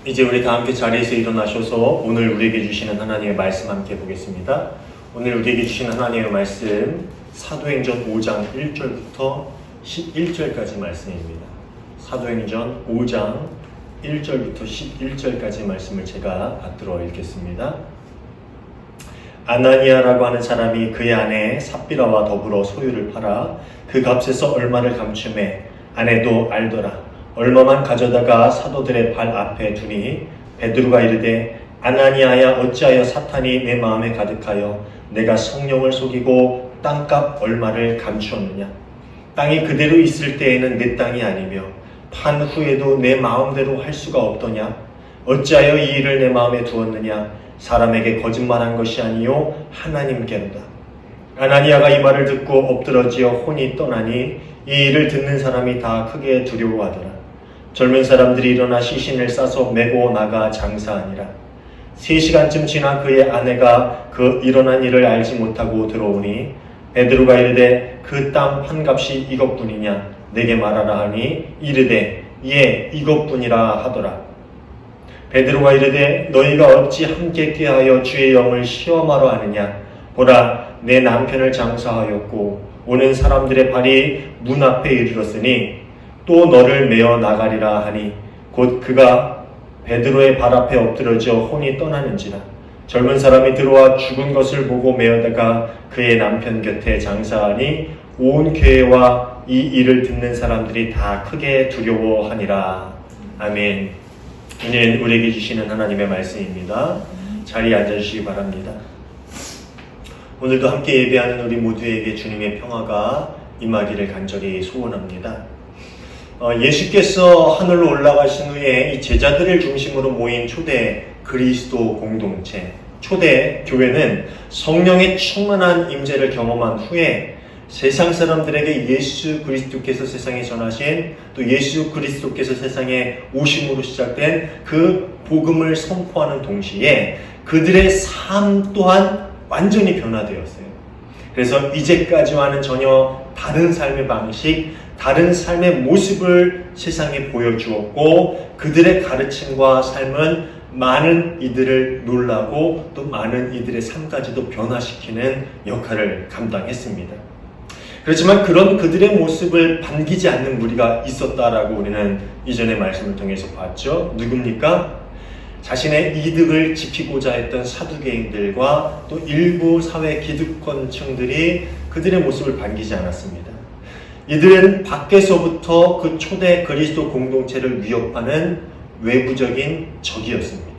이제 우리 다 함께 자리에서 일어나셔서 오늘 우리에게 주시는 하나님의 말씀 함께 보겠습니다. 오늘 우리에게 주시는 하나님의 말씀 사도행전 5장 1절부터 11절까지 말씀입니다. 사도행전 5장 1절부터 11절까지 말씀을 제가 받들어 읽겠습니다. 아나니아라고 하는 사람이 그의 아내 삽비라와 더불어 소유를 팔아 그 값에서 얼마를 감춤해 아내도 알더라. 얼마만 가져다가 사도들의 발 앞에 두니 베드로가 이르되 아나니아야 어찌하여 사탄이 내 마음에 가득하여 내가 성령을 속이고 땅값 얼마를 감추었느냐. 땅이 그대로 있을 때에는 내 땅이 아니며 판 후에도 내 마음대로 할 수가 없더냐. 어찌하여 이 일을 내 마음에 두었느냐. 사람에게 거짓말한 것이 아니요 하나님께로다. 아나니아가 이 말을 듣고 엎드러지어 혼이 떠나니 이 일을 듣는 사람이 다 크게 두려워하더라. 젊은 사람들이 일어나 시신을 싸서 메고 나가 장사하니라. 3시간쯤 지나 그의 아내가 그 일어난 일을 알지 못하고 들어오니 베드로가 이르되 그 땅 판값이 이것뿐이냐 내게 말하라 하니 이르되 예 이것뿐이라 하더라. 베드로가 이르되 너희가 어찌 함께 꾀하여 주의 영을 시험하러 하느냐. 보라 내 남편을 장사하였고 오는 사람들의 발이 문 앞에 이르렀으니 또 너를 메어 나가리라 하니 곧 그가 베드로의 발 앞에 엎드러져 혼이 떠나는지라. 젊은 사람이 들어와 죽은 것을 보고 메어다가 그의 남편 곁에 장사하니 온 교회와 이 일을 듣는 사람들이 다 크게 두려워하니라. 아멘. 이는 우리에게 주시는 하나님의 말씀입니다. 자리에 앉아주시기 바랍니다. 오늘도 함께 예배하는 우리 모두에게 주님의 평화가 임하기를 간절히 소원합니다. 예수께서 하늘로 올라가신 후에 이 제자들을 중심으로 모인 초대 그리스도 공동체, 초대 교회는 성령의 충만한 임재를 경험한 후에 세상 사람들에게 예수 그리스도께서 세상에 전하신 또 예수 그리스도께서 세상에 오심으로 시작된 그 복음을 선포하는 동시에 그들의 삶 또한 완전히 변화되었어요. 그래서 이제까지와는 전혀 다른 삶의 방식, 다른 삶의 모습을 세상에 보여주었고 그들의 가르침과 삶은 많은 이들을 놀라고 또 많은 이들의 삶까지도 변화시키는 역할을 감당했습니다. 그렇지만 그런 그들의 모습을 반기지 않는 무리가 있었다라고 우리는 이전의 말씀을 통해서 봤죠. 누굽니까? 자신의 이득을 지키고자 했던 사두개인들과 또 일부 사회 기득권층들이 그들의 모습을 반기지 않았습니다. 이들은 밖에서부터 그 초대 그리스도 공동체를 위협하는 외부적인 적이었습니다.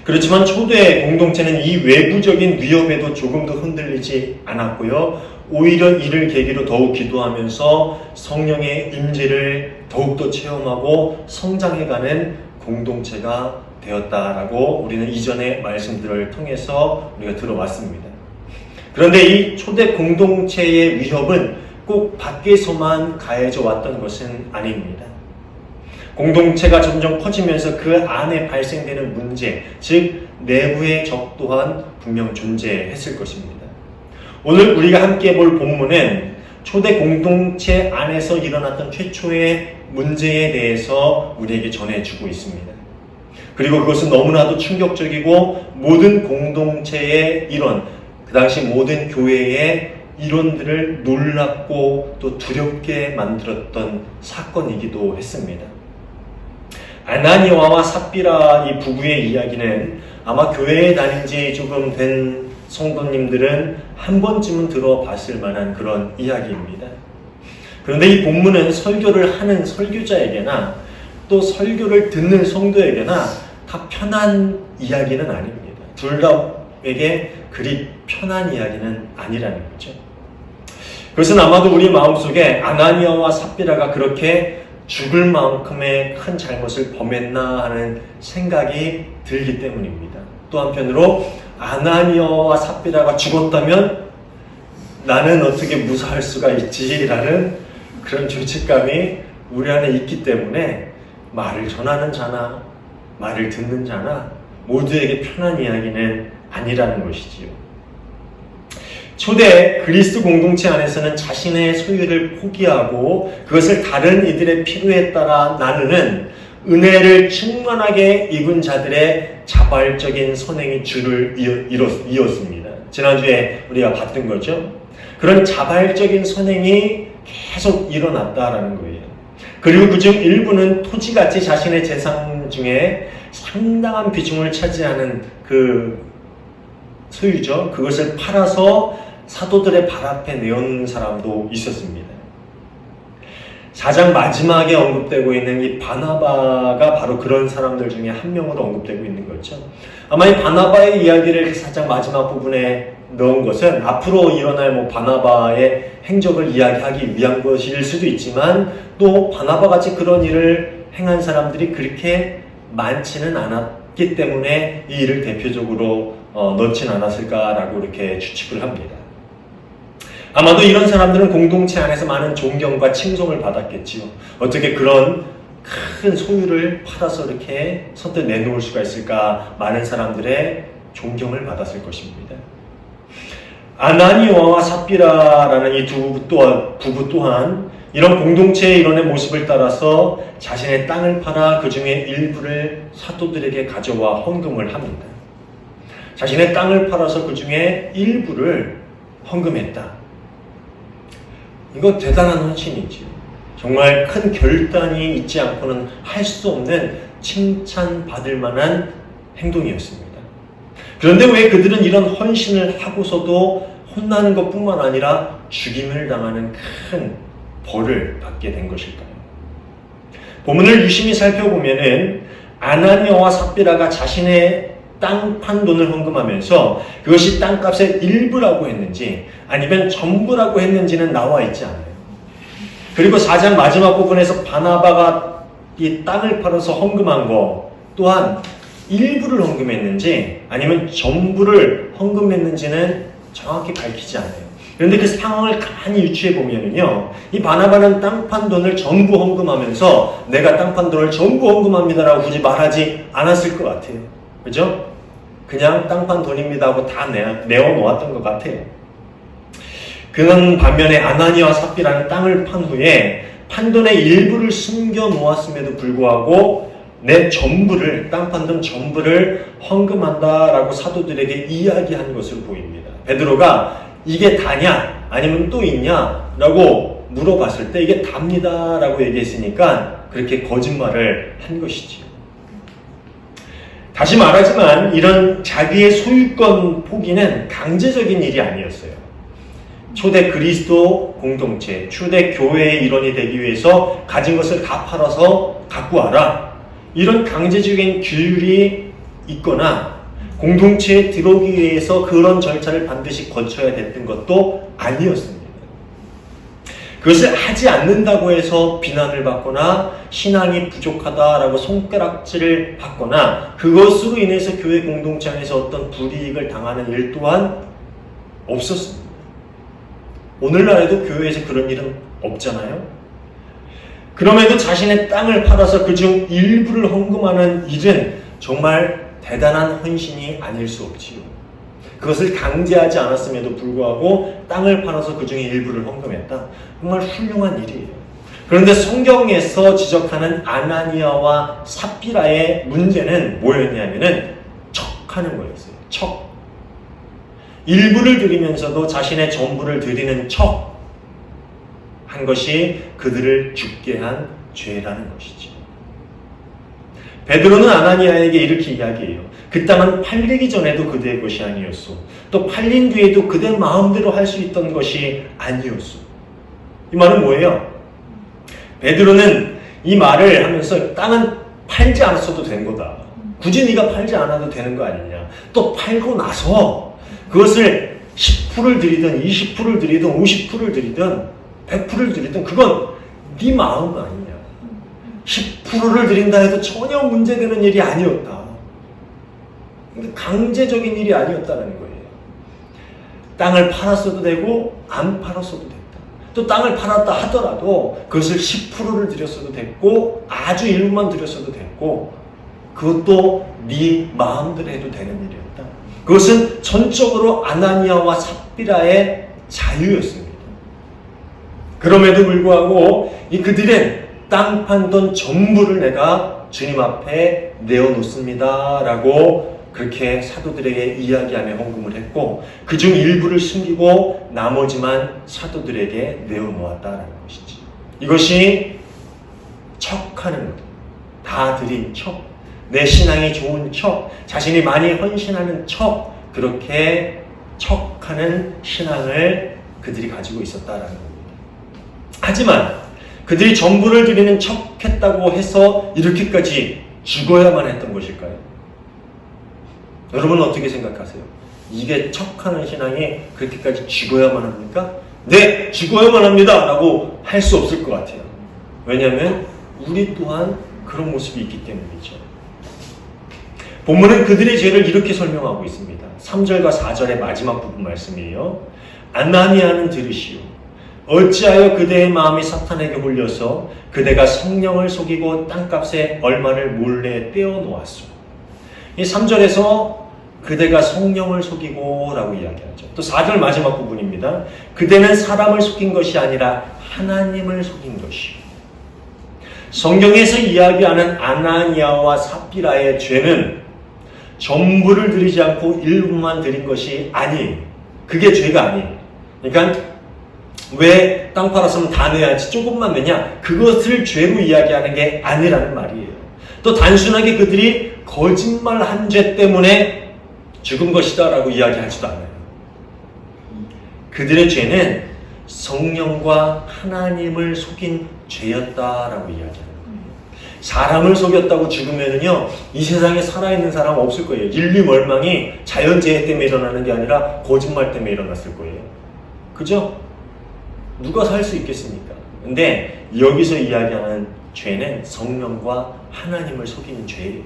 그렇지만 초대 공동체는 이 외부적인 위협에도 조금도 흔들리지 않았고요. 오히려 이를 계기로 더욱 기도하면서 성령의 임재를 더욱더 체험하고 성장해가는 공동체가 되었다라고 우리는 이전의 말씀들을 통해서 우리가 들어왔습니다. 그런데 이 초대 공동체의 위협은 꼭 밖에서만 가해져 왔던 것은 아닙니다. 공동체가 점점 커지면서 그 안에 발생되는 문제, 즉 내부의 적 또한 분명 존재했을 것입니다. 오늘 우리가 함께 볼 본문은 초대 공동체 안에서 일어났던 최초의 문제에 대해서 우리에게 전해주고 있습니다. 그리고 그것은 너무나도 충격적이고 모든 공동체의 이론, 그 당시 모든 교회의 이론들을 놀랍고 또 두렵게 만들었던 사건이기도 했습니다. 아나니아와 삽비라 이 부부의 이야기는 아마 교회에 다닌 지 조금 된 성도님들은 한 번쯤은 들어봤을 만한 그런 이야기입니다. 그런데 이 본문은 설교를 하는 설교자에게나 또 설교를 듣는 성도에게나 다 편한 이야기는 아닙니다. 둘 다에게 그리 편한 이야기는 아니라는 거죠. 그것은 아마도 우리 마음속에 아나니아와 삽비라가 그렇게 죽을 만큼의 큰 잘못을 범했나 하는 생각이 들기 때문입니다. 또 한편으로 아나니아와 삽비라가 죽었다면 나는 어떻게 무사할 수가 있지라는 그런 죄책감이 우리 안에 있기 때문에 말을 전하는 자나 말을 듣는 자나 모두에게 편한 이야기는 아니라는 것이지요. 초대 그리스도 공동체 안에서는 자신의 소유를 포기하고 그것을 다른 이들의 필요에 따라 나누는 은혜를 충만하게 입은 자들의 자발적인 선행이 줄을 이었습니다. 지난주에 우리가 봤던 거죠. 그런 자발적인 선행이 계속 일어났다라는 거예요. 그리고 그중 일부는 토지같이 자신의 재산 중에 상당한 비중을 차지하는 그 소유죠. 그것을 팔아서 사도들의 발 앞에 내온 사람도 있었습니다. 4장 마지막에 언급되고 있는 이 바나바가 바로 그런 사람들 중에 한 명으로 언급되고 있는 거죠. 아마 이 바나바의 이야기를 4장 마지막 부분에 넣은 것은 앞으로 일어날 바나바의 행적을 이야기하기 위한 것일 수도 있지만, 또 바나바 같이 그런 일을 행한 사람들이 그렇게 많지는 않았기 때문에 이 일을 대표적으로 넣진 않았을까라고 이렇게 추측을 합니다. 아마도 이런 사람들은 공동체 안에서 많은 존경과 칭송을 받았겠지요. 어떻게 그런 큰 소유를 팔아서 이렇게 선뜻 내놓을 수가 있을까? 많은 사람들의 존경을 받았을 것입니다. 아나니아와 삽비라라는 이 두 부부 또한 이런 공동체의 일원의 모습을 따라서 자신의 땅을 팔아 그 중에 일부를 사도들에게 가져와 헌금을 합니다. 자신의 땅을 팔아서 그 중에 일부를 헌금했다. 이거 대단한 헌신이지요. 정말 큰 결단이 있지 않고는 할 수 없는 칭찬받을 만한 행동이었습니다. 그런데 왜 그들은 이런 헌신을 하고서도 혼나는 것뿐만 아니라 죽임을 당하는 큰 벌을 받게 된 것일까요? 본문을 유심히 살펴보면은 아나니아와 삽비라가 자신의 땅 판 돈을 헌금하면서 그것이 땅값의 일부라고 했는지 아니면 전부라고 했는지는 나와 있지 않아요. 그리고 4장 마지막 부분에서 바나바가 이 땅을 팔아서 헌금한 거 또한 일부를 헌금했는지 아니면 전부를 헌금했는지는 정확히 밝히지 않아요. 그런데 그 상황을 가만히 유추해 보면은요, 이 바나바는 땅 판 돈을 전부 헌금하면서 내가 땅 판 돈을 전부 헌금합니다라고 굳이 말하지 않았을 것 같아요. 그죠? 그냥 땅 판 돈입니다 하고 다 내어놓았던 것 같아요. 그는 반면에 아나니아와 삽비라는 땅을 판 후에 판돈의 일부를 숨겨 놓았음에도 불구하고 내 전부를, 땅 판 돈 전부를 헌금한다라고 사도들에게 이야기한 것으로 보입니다. 베드로가 이게 다냐 아니면 또 있냐 라고 물어봤을 때 이게 답니다 라고 얘기했으니까 그렇게 거짓말을 한 것이지요. 다시 말하지만 이런 자기의 소유권 포기는 강제적인 일이 아니었어요. 초대 그리스도 공동체, 초대 교회의 일원이 되기 위해서 가진 것을 다 팔아서 갖고 와라. 이런 강제적인 규율이 있거나 공동체에 들어오기 위해서 그런 절차를 반드시 거쳐야 됐던 것도 아니었습니다. 그것을 하지 않는다고 해서 비난을 받거나 신앙이 부족하다라고 손가락질을 받거나 그것으로 인해서 교회 공동체 안에서 어떤 불이익을 당하는 일 또한 없었습니다. 오늘날에도 교회에서 그런 일은 없잖아요. 그럼에도 자신의 땅을 팔아서 그중 일부를 헌금하는 일은 정말 대단한 헌신이 아닐 수 없지요. 그것을 강제하지 않았음에도 불구하고 땅을 팔아서 그 중에 일부를 헌금했다. 정말 훌륭한 일이에요. 그런데 성경에서 지적하는 아나니아와 삽비라의 문제는 뭐였냐면은 척하는 거였어요. 척. 일부를 드리면서도 자신의 전부를 드리는 척 한 것이 그들을 죽게 한 죄라는 것이죠. 베드로는 아나니아에게 이렇게 이야기해요. 그 땅은 팔리기 전에도 그대의 것이 아니었소. 또 팔린 뒤에도 그대 마음대로 할 수 있던 것이 아니었소. 이 말은 뭐예요? 베드로는 이 말을 하면서 땅은 팔지 않았어도 된 거다. 굳이 네가 팔지 않아도 되는 거 아니냐. 또 팔고 나서 그것을 10%를 드리든 20%를 드리든 50%를 드리든 100%를 드리든 그건 네 마음 아니냐. 10%를 드린다 해도 전혀 문제되는 일이 아니었다. 강제적인 일이 아니었다는 거예요. 땅을 팔았어도 되고 안 팔았어도 됐다. 또 땅을 팔았다 하더라도 그것을 10%를 드렸어도 됐고 아주 일부만 드렸어도 됐고 그것도 네 마음대로 해도 되는 일이었다. 그것은 전적으로 아나니아와 삽비라의 자유였습니다. 그럼에도 불구하고 이 그들은 땅 판 돈 전부를 내가 주님 앞에 내어놓습니다 라고 그렇게 사도들에게 이야기하며 헌금을 했고, 그중 일부를 숨기고 나머지만 사도들에게 내어놓았다라는 것이지. 이것이 척하는 것, 다 드린 척, 내 신앙이 좋은 척, 자신이 많이 헌신하는 척, 그렇게 척하는 신앙을 그들이 가지고 있었다라는 겁니다. 하지만 그들이 전부를 드리는 척했다고 해서 이렇게까지 죽어야만 했던 것일까요? 여러분은 어떻게 생각하세요? 이게 척하는 신앙이 그렇게까지 죽어야만 합니까? 네, 죽어야만 합니다 라고 할 수 없을 것 같아요. 왜냐하면 우리 또한 그런 모습이 있기 때문이죠. 본문은 그들의 죄를 이렇게 설명하고 있습니다. 3절과 4절의 마지막 부분 말씀이에요. 아나니아는 들으시오. 어찌하여 그대의 마음이 사탄에게 홀려서 그대가 성령을 속이고 땅값에 얼마를 몰래 떼어놓았소. 이 3절에서 그대가 성령을 속이고 라고 이야기하죠. 또 4절 마지막 부분입니다. 그대는 사람을 속인 것이 아니라 하나님을 속인 것이요. 성경에서 이야기하는 아나니아와 삽비라의 죄는 전부를 드리지 않고 일부만 드린 것이 아니에요. 그게 죄가 아니에요. 그러니까 왜 땅 팔았으면 다 내야지 조금만 내냐? 그것을 죄로 이야기하는 게 아니라는 말이에요. 또 단순하게 그들이 거짓말한 죄 때문에 죽은 것이다 라고 이야기하지도 않아요. 그들의 죄는 성령과 하나님을 속인 죄였다라고 이야기하는 거예요. 사람을 속였다고 죽으면은요, 이 세상에 살아있는 사람 없을 거예요. 인류 멸망이 자연재해 때문에 일어나는 게 아니라 거짓말 때문에 일어났을 거예요. 그죠? 누가 살 수 있겠습니까? 근데 여기서 이야기하는 죄는 성령과 하나님을 속이는 죄예요.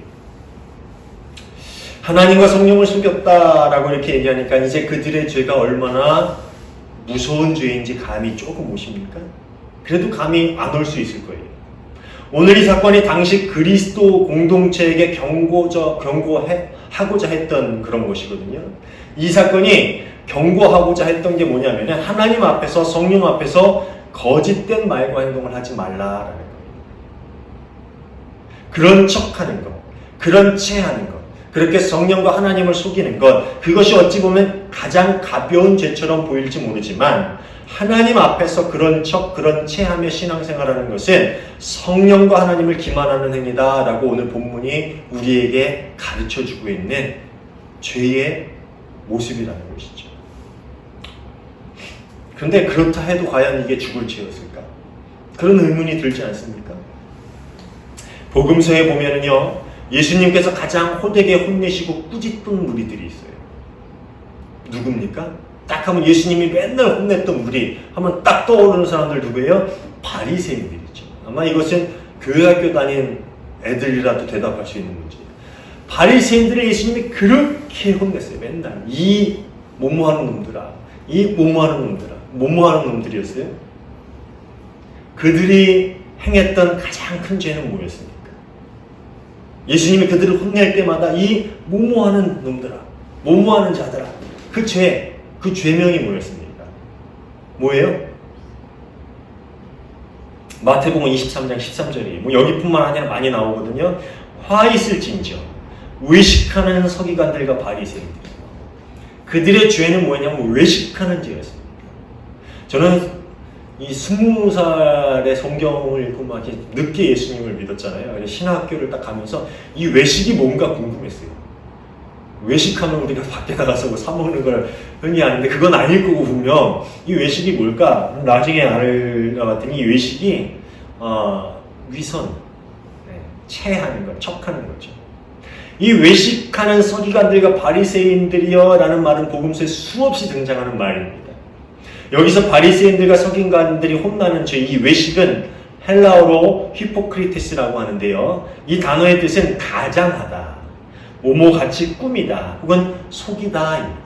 하나님과 성령을 속였다라고 이렇게 얘기하니까 이제 그들의 죄가 얼마나 무서운 죄인지 감이 조금 오십니까? 그래도 감이 안 올 수 있을 거예요. 오늘 이 사건이 당시 그리스도 공동체에게 경고하고자 했던 그런 것이거든요. 이 사건이 경고하고자 했던 게 뭐냐면 하나님 앞에서, 성령 앞에서 거짓된 말과 행동을 하지 말라라는 거예요. 그런 척하는 것, 그런 체하는 것, 그렇게 성령과 하나님을 속이는 것, 그것이 어찌 보면 가장 가벼운 죄처럼 보일지 모르지만 하나님 앞에서 그런 척, 그런 체하며 신앙생활하는 것은 성령과 하나님을 기만하는 행위다라고 오늘 본문이 우리에게 가르쳐주고 있는 죄의 모습이라는 것이죠. 그런데 그렇다 해도 과연 이게 죽을 죄였을까? 그런 의문이 들지 않습니까? 복음서에 보면은요, 예수님께서 가장 호되게 혼내시고 꾸짖던 무리들이 있어요. 누굽니까? 딱 하면 예수님이 맨날 혼냈던 무리 하면 딱 떠오르는 사람들 누구예요? 바리새인들이죠. 아마 이것은 교회학교 다닌 애들이라도 대답할 수 있는 문제예요. 바리새인들을 예수님이 그렇게 혼냈어요. 맨날 이 뭐뭐하는 놈들아, 이 뭐뭐하는 놈들아, 뭐뭐하는 놈들이었어요. 그들이 행했던 가장 큰 죄는 뭐였습니까? 예수님이 그들을 혼낼 때마다 이 뭐뭐하는 놈들아, 뭐뭐하는 자들아, 그 죄, 그 죄명이 뭐였습니까? 뭐예요? 마태복음 23장 13절이에요. 뭐 여기뿐만 아니라 많이 나오거든요. 화 있을진저 외식하는 서기관들과 바리새인들. 그들의 죄는 뭐냐면 외식하는 죄였습니다. 저는 이 20살의 성경을 읽고 막 이렇게 늦게 예수님을 믿었잖아요. 그래서 신학교를 딱 가면서 이 외식이 뭔가 궁금했어요. 외식하면 우리가 밖에 나가서 뭐 사먹는 걸 흔히 아는데 그건 아닐 거고 분명 이 외식이 뭘까? 나중에 알아봤더니 이 외식이 위선, 체하는 것, 척하는 거죠. 이 외식하는 서기관들과 바리새인들이여 라는 말은 복음서에 수없이 등장하는 말입니다. 여기서 바리새인들과 서기관들이 혼나는 죄, 이 외식은 헬라어로 히포크리테스라고 하는데요. 이 단어의 뜻은 가장하다, 모모같이 꾸미다, 혹은 속이다입니다.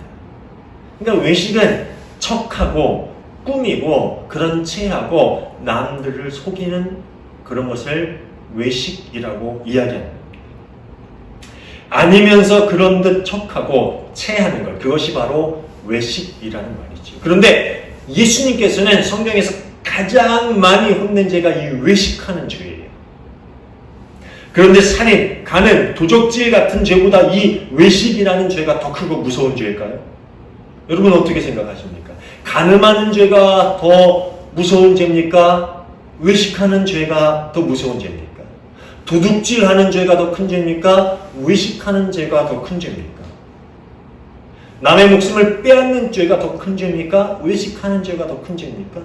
그러니까 외식은 척하고 꾸미고 그런 체하고 남들을 속이는 그런 것을 외식이라고 이야기합니다. 아니면서 그런 듯 척하고 체하는 것, 그것이 바로 외식이라는 말이죠. 그런데 예수님께서는 성경에서 가장 많이 혼낸 죄가 이 외식하는 죄예요. 그런데 살인, 간음, 도적질 같은 죄보다 이 외식이라는 죄가 더 크고 무서운 죄일까요? 여러분 어떻게 생각하십니까? 간음하는 죄가 더 무서운 죄입니까? 외식하는 죄가 더 무서운 죄입니까? 도둑질하는 죄가 더 큰 죄입니까? 외식하는 죄가 더 큰 죄입니까? 남의 목숨을 빼앗는 죄가 더 큰 죄입니까? 외식하는 죄가 더 큰 죄입니까?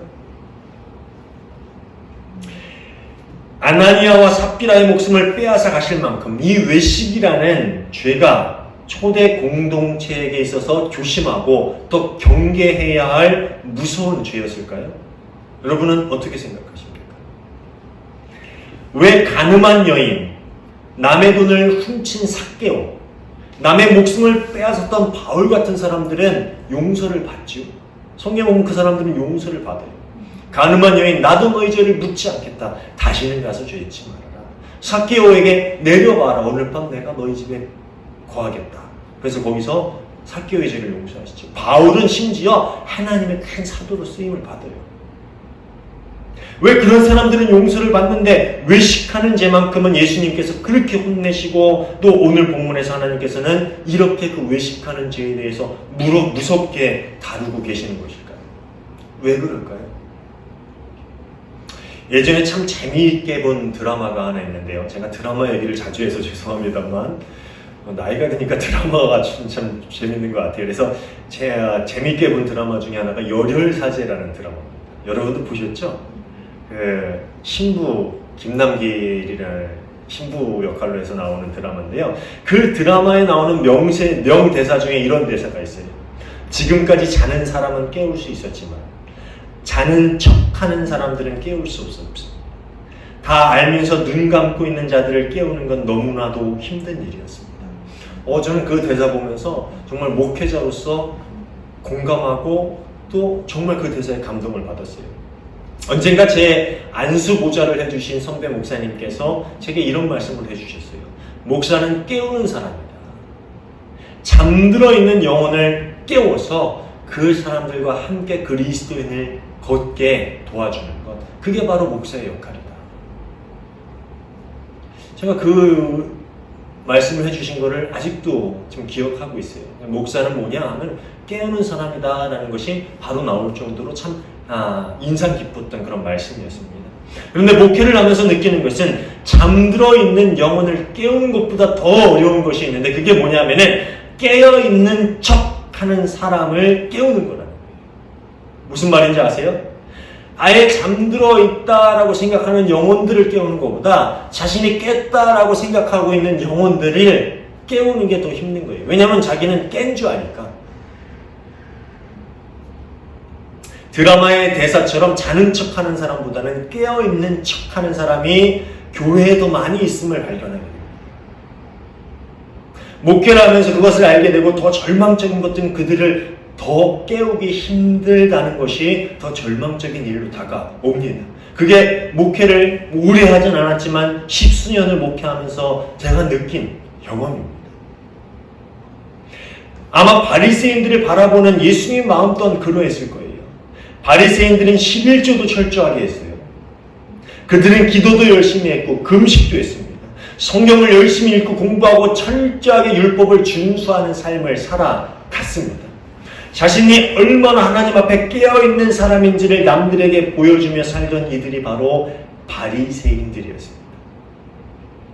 아나니아와 삽비라의 목숨을 빼앗아 가실 만큼 이 외식이라는 죄가 초대 공동체에게 있어서 조심하고 또 경계해야 할 무서운 죄였을까요? 여러분은 어떻게 생각하십니까? 왜 가늠한 여인, 남의 돈을 훔친 삭개오, 남의 목숨을 빼앗았던 바울 같은 사람들은 용서를 받죠. 성경에 보면 그 사람들은 용서를 받아요. 가늠한 여인, 나도 너희 죄를 묻지 않겠다. 다시는 가서 죄 짓지 말아라. 삭개오에게 내려와라. 오늘 밤 내가 너희 집에 거하겠다. 그래서 거기서 삭개오의 죄를 용서하시죠. 바울은 심지어 하나님의 큰 사도로 쓰임을 받아요. 왜 그런 사람들은 용서를 받는데 외식하는 죄만큼은 예수님께서 그렇게 혼내시고 또 오늘 본문에서 하나님께서는 이렇게 그 외식하는 죄에 대해서 무섭게 다루고 계시는 것일까요? 왜 그럴까요? 예전에 참 재미있게 본 드라마가 하나 있는데요. 제가 드라마 얘기를 자주 해서 죄송합니다만 나이가 드니까 드라마가 참 재밌는 것 같아요. 그래서 제가 재미있게 본 드라마 중에 하나가 열혈사제라는 드라마입니다. 여러분도 보셨죠? 그 신부 김남길이라는 신부 역할로 해서 나오는 드라마인데요. 그 드라마에 나오는 명대사 중에 이런 대사가 있어요. 지금까지 자는 사람은 깨울 수 있었지만 자는 척하는 사람들은 깨울 수 없습니다. 다 알면서 눈 감고 있는 자들을 깨우는 건 너무나도 힘든 일이었습니다. 저는 그 대사 보면서 정말 목회자로서 공감하고 또 정말 그 대사에 감동을 받았어요. 언젠가 제 안수 보좌를 해주신 선배 목사님께서 제게 이런 말씀을 해주셨어요. 목사는 깨우는 사람이다. 잠들어 있는 영혼을 깨워서 그 사람들과 함께 그리스도인을 걷게 도와주는 것. 그게 바로 목사의 역할이다. 제가 그 말씀을 해주신 것을 아직도 좀 기억하고 있어요. 목사는 뭐냐 하면 깨우는 사람이다 라는 것이 바로 나올 정도로 참 인상 깊었던 그런 말씀이었습니다. 그런데 목회를 하면서 느끼는 것은 잠들어 있는 영혼을 깨우는 것보다 더 어려운 것이 있는데 그게 뭐냐면은 깨어있는 척 하는 사람을 깨우는 거라는 거예요. 무슨 말인지 아세요? 아예 잠들어 있다라고 생각하는 영혼들을 깨우는 것보다 자신이 깼다라고 생각하고 있는 영혼들을 깨우는 게 더 힘든 거예요. 왜냐하면 자기는 깬 줄 아니까. 드라마의 대사처럼 자는 척하는 사람보다는 깨어있는 척하는 사람이 교회에 더 많이 있음을 발견하게 됩니다. 목회를 하면서 그것을 알게 되고 더 절망적인 것들은 그들을 더 깨우기 힘들다는 것이 더 절망적인 일로 다가옵니다. 그게 목회를 오래 하진 않았지만 10수년을 목회하면서 제가 느낀 경험입니다. 아마 바리새인들을 바라보는 예수님 마음 또한 그러했을 거예요. 바리새인들은 11조도 철저하게 했어요. 그들은 기도도 열심히 했고 금식도 했습니다. 성경을 열심히 읽고 공부하고 철저하게 율법을 준수하는 삶을 살아갔습니다. 자신이 얼마나 하나님 앞에 깨어있는 사람인지를 남들에게 보여주며 살던 이들이 바로 바리새인들이었습니다.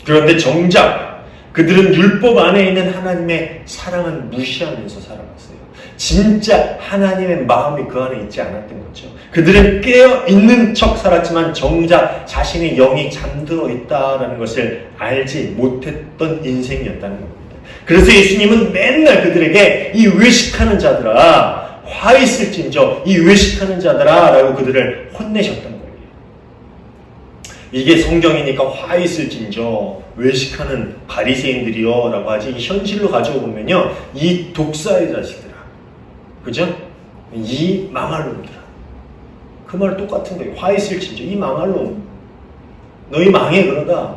그런데 정작 그들은 율법 안에 있는 하나님의 사랑을 무시하면서 살아갔어요. 진짜 하나님의 마음이 그 안에 있지 않았던 거죠. 그들은 깨어있는 척 살았지만 정작 자신의 영이 잠들어 있다는 것을 알지 못했던 인생이었다는 겁니다. 그래서 예수님은 맨날 그들에게 이 외식하는 자들아 화 있을진저 이 외식하는 자들아 라고 그들을 혼내셨던 거예요. 이게 성경이니까 화 있을진저 외식하는 바리새인들이요 라고 하지 현실로 가지고 보면요 이 독사의 자식들아 그죠? 이 망할 놈들아 그 말 똑같은 거예요. 화 있을진저 이 망할 놈 너희 망해 그러다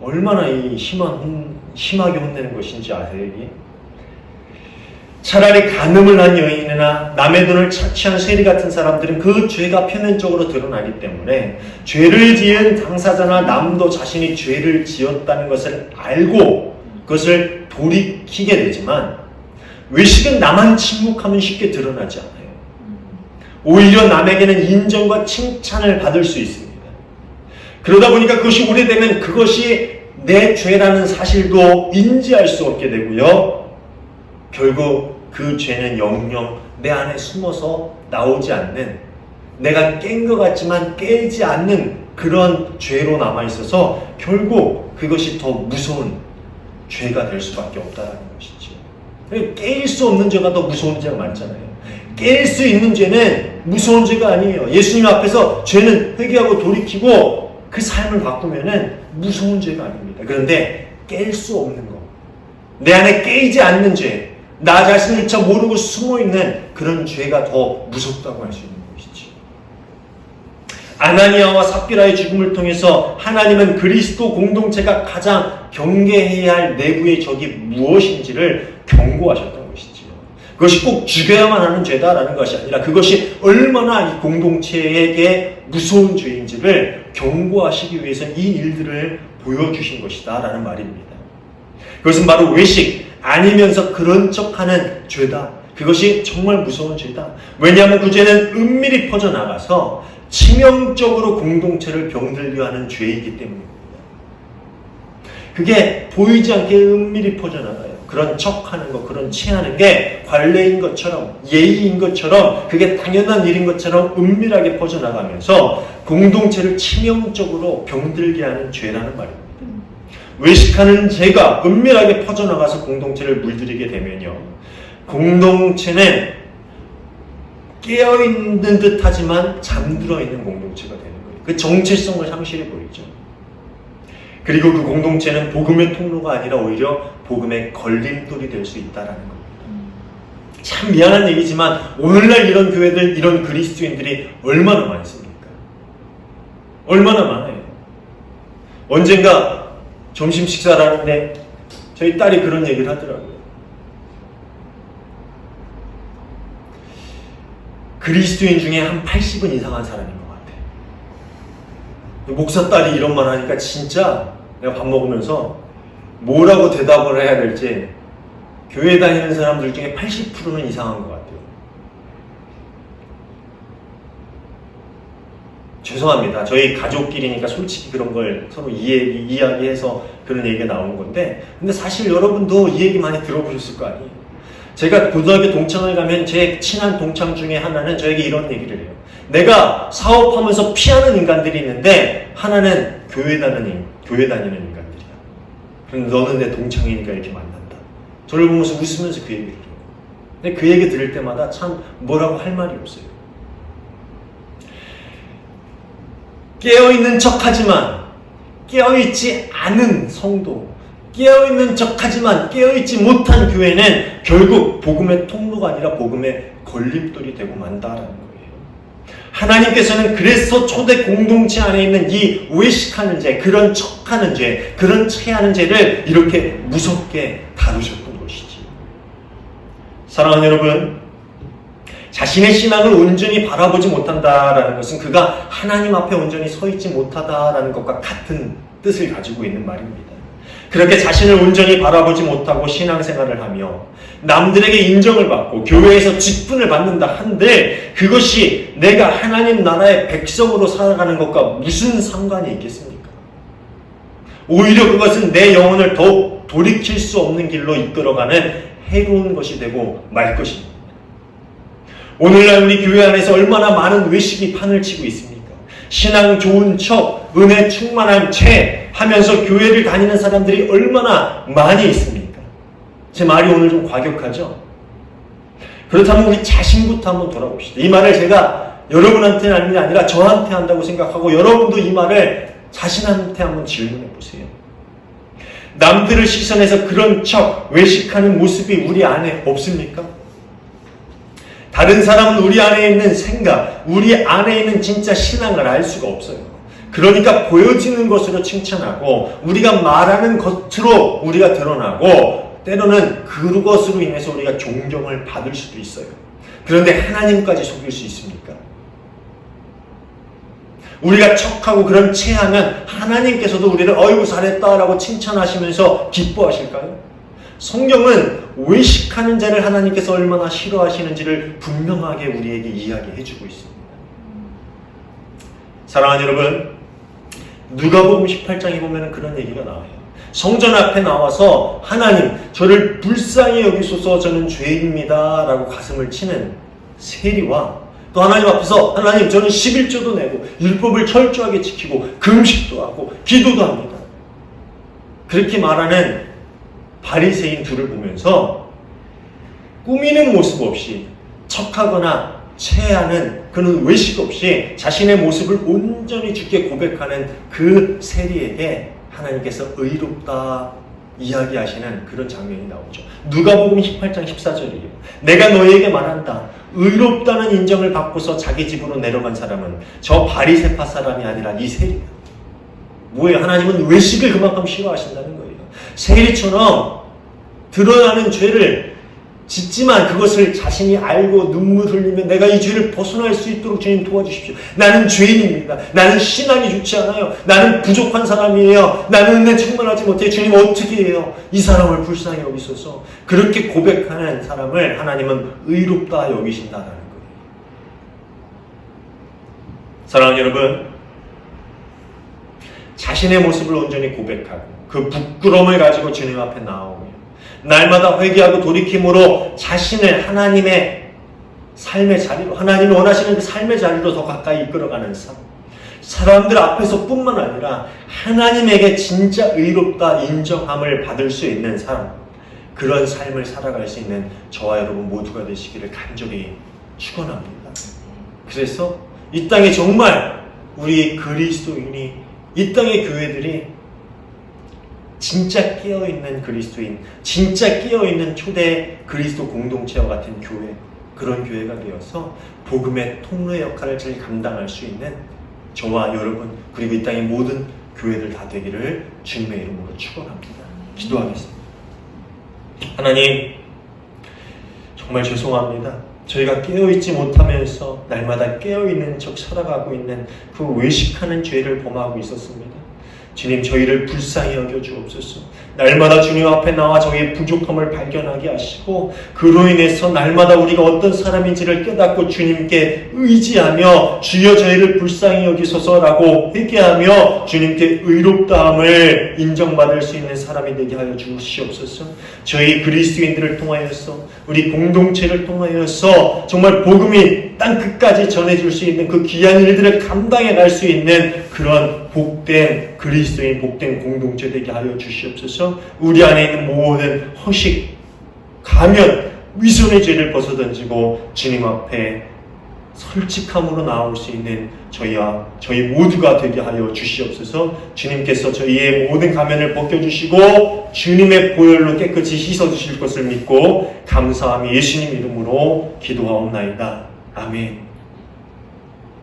얼마나 이 심하게 혼내는 것인지 아세요? 이게? 차라리 간음을 한 여인이나 남의 돈을 착취한 세리 같은 사람들은 그 죄가 표면적으로 드러나기 때문에 죄를 지은 당사자나 남도 자신이 죄를 지었다는 것을 알고 그것을 돌이키게 되지만, 외식은 나만 침묵하면 쉽게 드러나지 않아요. 오히려 남에게는 인정과 칭찬을 받을 수 있습니다. 그러다 보니까 그것이 오래되면 그것이 내 죄라는 사실도 인지할 수 없게 되고요. 결국 그 죄는 영영 내 안에 숨어서 나오지 않는, 내가 깬 것 같지만 깨지 않는 그런 죄로 남아있어서 결국 그것이 더 무서운 죄가 될 수밖에 없다는 것이죠. 깰 수 없는 죄가 더 무서운 죄가 많잖아요. 깰 수 있는 죄는 무서운 죄가 아니에요. 예수님 앞에서 죄는 회개하고 돌이키고 그 삶을 바꾸면은 무서운 죄가 아닙니다. 그런데 깰 수 없는 것, 내 안에 깨이지 않는 죄, 나 자신을 참 모르고 숨어있는 그런 죄가 더 무섭다고 할 수 있는 것이지. 아나니아와 삽비라의 죽음을 통해서 하나님은 그리스도 공동체가 가장 경계해야 할 내부의 적이 무엇인지를 경고하셨던 것이지요. 그것이 꼭 죽여야만 하는 죄다라는 것이 아니라 그것이 얼마나 이 공동체에게 무서운 죄인지를 경고하시기 위해서 이 일들을 보여주신 것이다 라는 말입니다. 그것은 바로 외식, 아니면서 그런 척하는 죄다. 그것이 정말 무서운 죄다. 왜냐하면 그 죄는 은밀히 퍼져나가서 치명적으로 공동체를 병들게 하는 죄이기 때문입니다. 그게 보이지 않게 은밀히 퍼져나가요. 그런 척하는 것, 그런 취하는 게 관례인 것처럼, 예의인 것처럼, 그게 당연한 일인 것처럼 은밀하게 퍼져나가면서 공동체를 치명적으로 병들게 하는 죄라는 말입니다. 외식하는 죄가 은밀하게 퍼져나가서 공동체를 물들이게 되면요, 공동체는 깨어있는 듯 하지만 잠들어 있는 공동체가 되는 거예요. 그 정체성을 상실해 버리죠. 그리고 그 공동체는 복음의 통로가 아니라 오히려 복음의 걸림돌이 될 수 있다는 겁니다. 참 미안한 얘기지만 오늘날 이런 교회들, 이런 그리스도인들이 얼마나 많습니까? 얼마나 많아요. 언젠가 점심 식사를 하는데 저희 딸이 그런 얘기를 하더라고요. 그리스도인 중에 한 80은 이상한 사람인 것 같아요. 목사 딸이 이런 말 하니까 진짜 내가 밥 먹으면서 뭐라고 대답을 해야 될지, 교회 다니는 사람들 중에 80%는 이상한 것 같아요. 죄송합니다. 저희 가족끼리니까 솔직히 그런 걸 서로 이야기해서 그런 얘기가 나오는 건데, 근데 사실 여러분도 이 얘기 많이 들어보셨을 거 아니에요. 제가 고등학교 동창을 가면 제 친한 동창 중에 하나는 저에게 이런 얘기를 해요. 내가 사업하면서 피하는 인간들이 있는데 하나는 교회 다니는 인간들이야. 그럼 너는 내 동창이니까 이렇게 만난다. 저를 보면서 웃으면서 그 얘기를 해요. 근데 그 얘기 들을 때마다 참 뭐라고 할 말이 없어요. 깨어있는 척하지만 깨어있지 않은 성도, 깨어있는 척하지만 깨어있지 못한 교회는 결국 복음의 통로가 아니라 복음의 걸림돌이 되고 만다라는 거예요. 하나님께서는 그래서 초대 공동체 안에 있는 이 외식하는 죄, 그런 척하는 죄, 그런 체하는 죄를 이렇게 무섭게 다루셨던 것이지. 사랑하는 여러분, 자신의 신앙을 온전히 바라보지 못한다라는 것은 그가 하나님 앞에 온전히 서 있지 못하다라는 것과 같은 뜻을 가지고 있는 말입니다. 그렇게 자신을 온전히 바라보지 못하고 신앙생활을 하며 남들에게 인정을 받고 교회에서 직분을 받는다 한들 그것이 내가 하나님 나라의 백성으로 살아가는 것과 무슨 상관이 있겠습니까? 오히려 그것은 내 영혼을 더욱 돌이킬 수 없는 길로 이끌어가는 해로운 것이 되고 말 것입니다. 오늘날 우리 교회 안에서 얼마나 많은 외식이 판을 치고 있습니까? 신앙 좋은 척, 은혜 충만한 채 하면서 교회를 다니는 사람들이 얼마나 많이 있습니까? 제 말이 오늘 좀 과격하죠? 그렇다면 우리 자신부터 한번 돌아봅시다. 이 말을 제가 여러분한테는 아니라 저한테 한다고 생각하고 여러분도 이 말을 자신한테 한번 질문해 보세요. 남들을 시선해서 그런 척 외식하는 모습이 우리 안에 없습니까? 다른 사람은 우리 안에 있는 생각, 우리 안에 있는 진짜 신앙을 알 수가 없어요. 그러니까 보여지는 것으로 칭찬하고 우리가 말하는 것으로 우리가 드러나고 때로는 그것으로 인해서 우리가 존경을 받을 수도 있어요. 그런데 하나님까지 속일 수 있습니까? 우리가 척하고 그런 체하면 하나님께서도 우리를 어이구 잘했다라고 칭찬하시면서 기뻐하실까요? 성경은 외식하는 자를 하나님께서 얼마나 싫어하시는지를 분명하게 우리에게 이야기해주고 있습니다. 사랑하는 여러분, 누가복음 18장에 보면 그런 얘기가 나와요. 성전 앞에 나와서 하나님, 저를 불쌍히 여기소서, 저는 죄인입니다 라고 가슴을 치는 세리와, 또 하나님 앞에서 하나님, 저는 11조도 내고 율법을 철저하게 지키고 금식도 하고 기도도 합니다, 그렇게 말하는 바리새인 둘을 보면서 꾸미는 모습 없이, 척하거나 체하는 그런 외식 없이 자신의 모습을 온전히 주께 고백하는 그 세리에게 하나님께서 의롭다 이야기하시는 그런 장면이 나오죠. 누가복음 18장 14절이에요. 내가 너희에게 말한다. 의롭다는 인정을 받고서 자기 집으로 내려간 사람은 저 바리새파 사람이 아니라 이 세리다. 뭐예요? 하나님은 외식을 그만큼 싫어하신다는 거예요. 세리처럼 드러나는 죄를 짓지만 그것을 자신이 알고 눈물 흘리며 내가 이 죄를 벗어날 수 있도록 주님 도와주십시오. 나는 죄인입니다. 나는 신앙이 좋지 않아요. 나는 부족한 사람이에요. 나는 내 충만하지 못해. 주님 어떻게 해요? 이 사람을 불쌍히 여기소서. 그렇게 고백하는 사람을 하나님은 의롭다 여기신다라는 거예요. 사랑하는 여러분, 자신의 모습을 온전히 고백하고 그 부끄러움을 가지고 주님 앞에 나오며 날마다 회개하고 돌이킴으로 자신을 하나님의 삶의 자리로, 하나님이 원하시는 그 삶의 자리로 더 가까이 이끌어가는 삶, 사람들 앞에서 뿐만 아니라 하나님에게 진짜 의롭다 인정함을 받을 수 있는 삶, 그런 삶을 살아갈 수 있는 저와 여러분 모두가 되시기를 간절히 축원합니다. 그래서 이 땅에 정말 우리 그리스도인이, 이 땅의 교회들이 진짜 깨어있는 그리스도인, 진짜 깨어있는 초대 그리스도 공동체와 같은 교회, 그런 교회가 되어서 복음의 통로의 역할을 잘 감당할 수 있는 저와 여러분, 그리고 이 땅의 모든 교회들 다 되기를 주님의 이름으로 축원합니다. 기도하겠습니다. 하나님, 정말 죄송합니다. 저희가 깨어있지 못하면서 날마다 깨어있는 척 살아가고 있는 그 외식하는 죄를 범하고 있었습니다. 주님, 저희를 불쌍히 여겨 주옵소서. 날마다 주님 앞에 나와 저희의 부족함을 발견하게 하시고 그로 인해서 날마다 우리가 어떤 사람인지를 깨닫고 주님께 의지하며 주여 저희를 불쌍히 여기소서라고 회개하며 주님께 의롭다함을 인정받을 수 있는 사람이 되게 하여 주시옵소서. 저희 그리스도인들을 통하여서, 우리 공동체를 통하여서 정말 복음이 땅 끝까지 전해줄 수 있는 그 귀한 일들을 감당해 갈 수 있는 그런 복된 그리스도인, 복된 공동체 되게 하여 주시옵소서. 우리 안에 있는 모든 허식, 가면, 위선의 죄를 벗어던지고 주님 앞에 솔직함으로 나올 수 있는 저희와 저희 모두가 되게 하여 주시옵소서. 주님께서 저희의 모든 가면을 벗겨주시고 주님의 보혈로 깨끗이 씻어주실 것을 믿고 감사함이 예수님 이름으로 기도하옵나이다. 아멘.